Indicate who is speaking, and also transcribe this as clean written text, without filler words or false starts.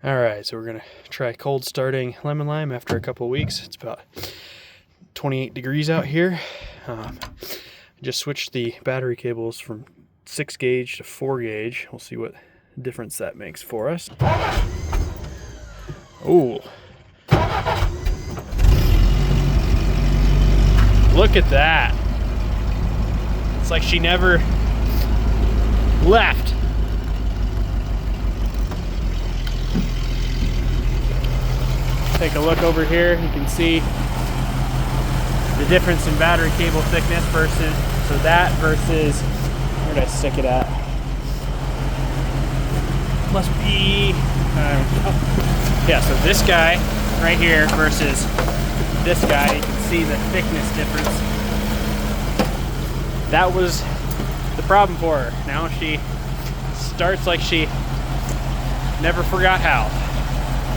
Speaker 1: All right, so we're gonna try cold starting lemon lime after a couple of weeks. It's about 28 degrees out here. I just switched the battery cables from 6 gauge to 4 gauge. We'll see what difference that makes for us. Oh, look at that. It's like she never left. Take a look over here. You can see the difference in battery cable thickness versus, so that versus, where did I stick it at? Must be, yeah, so this guy right here versus this guy, you can see the thickness difference. That was the problem for her. Now she starts like she never forgot how.